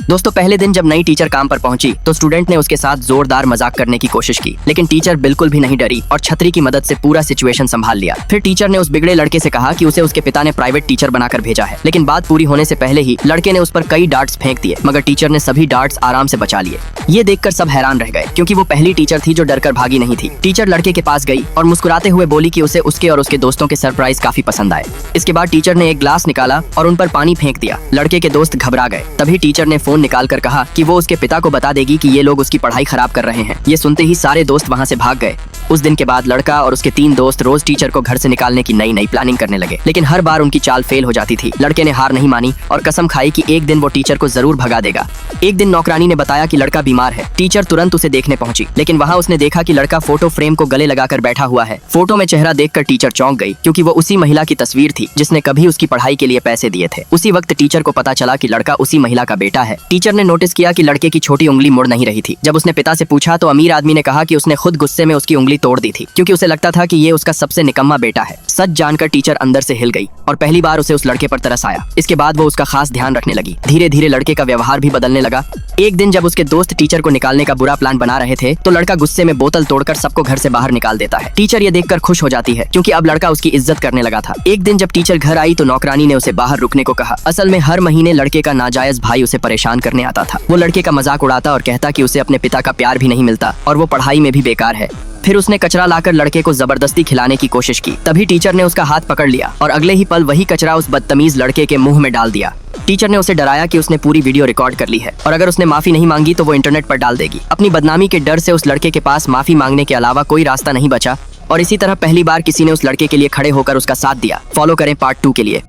दोस्तों पहले दिन जब नई टीचर काम पर पहुंची तो स्टूडेंट ने उसके साथ जोरदार मजाक करने की कोशिश की, लेकिन टीचर बिल्कुल भी नहीं डरी और छतरी की मदद से पूरा सिचुएशन संभाल लिया। फिर टीचर ने उस बिगड़े लड़के से कहा कि उसे उसके पिता ने प्राइवेट टीचर बनाकर भेजा है, लेकिन बात पूरी होने से पहले ही लड़के ने उस पर कई डार्ट्स फेंक दिए, मगर टीचर ने सभी डार्ट्स आराम से बचा लिए। ये देखकर सब हैरान रह गए, क्योंकि वो पहली टीचर थी जो डरकर भागी नहीं थी। टीचर लड़के के पास गई और मुस्कुराते हुए बोली कि उसे उसके और उसके दोस्तों के सरप्राइज काफी पसंद आए। इसके बाद टीचर ने एक ग्लास निकाला और उन पर पानी फेंक दिया। लड़के के दोस्त घबरा गए। तभी टीचर ने फोन निकाल कर कहा कि वो उसके पिता को बता देगी कि ये लोग उसकी पढ़ाई खराब कर रहे हैं। ये सुनते ही सारे दोस्त वहाँ से भाग गए। उस दिन के बाद लड़का और उसके 3 दोस्त रोज टीचर को घर से निकालने की नई प्लानिंग करने लगे, लेकिन हर बार उनकी चाल फेल हो जाती थी। लड़के ने हार नहीं मानी और कसम खाई कि एक दिन वो टीचर को जरूर भगा देगा। एक दिन नौकरानी ने बताया कि लड़का बीमार है। टीचर तुरंत उसे देखने पहुंची, लेकिन वहाँ उसने देखा कि लड़का फोटो फ्रेम को गले लगाकर बैठा हुआ है। फोटो में चेहरा देखकर टीचर चौंक गई, क्योंकि वो उसी महिला की तस्वीर थी जिसने कभी उसकी पढ़ाई के लिए पैसे दिए थे। उसी वक्त टीचर को पता चला कि लड़का उसी महिला का बेटा है। टीचर ने नोटिस किया कि लड़के की छोटी उंगली मुड़ नहीं रही थी। जब उसने पिता से पूछा तो अमीर आदमी ने कहा कि उसने खुद गुस्से में उसकी उंगली तोड़ दी थी, क्योंकि उसे लगता था कि ये उसका सबसे निकम्मा बेटा है। सच जानकर टीचर अंदर से हिल गई और पहली बार उसे उस लड़के पर तरस आया। इसके बाद वो उसका खास ध्यान रखने लगी। धीरे धीरे लड़के का व्यवहार भी बदलने लगा। एक दिन जब उसके दोस्त टीचर को निकालने का बुरा प्लान बना रहे थे तो लड़का गुस्से में बोतल तोड़कर सबको घर से बाहर निकाल देता है। टीचर ये देखकर खुश हो जाती है, क्योंकि अब लड़का उसकी इज्जत करने लगा था। एक दिन जब टीचर घर आई तो नौकरानी ने उसे बाहर रुकने को कहा। असल में हर महीने लड़के का नाजायज भाई उसे परेशान करने आता था। वो लड़के का मजाक उड़ाता और कहता कि उसे अपने पिता का प्यार भी नहीं मिलता और वो पढ़ाई में भी बेकार है। फिर उसने कचरा लाकर लड़के को जबरदस्ती खिलाने की कोशिश की। तभी टीचर ने उसका हाथ पकड़ लिया और अगले ही पल वही कचरा उस बदतमीज लड़के के मुंह में डाल दिया। टीचर ने उसे डराया कि उसने पूरी वीडियो रिकॉर्ड कर ली है और अगर उसने माफी नहीं मांगी तो वो इंटरनेट पर डाल देगी। अपनी बदनामी के डर से उस लड़के के पास माफी मांगने के अलावा कोई रास्ता नहीं बचा और इसी तरह पहली बार किसी ने उस लड़के के लिए खड़े होकर उसका साथ दिया। फॉलो करें पार्ट 2 के लिए।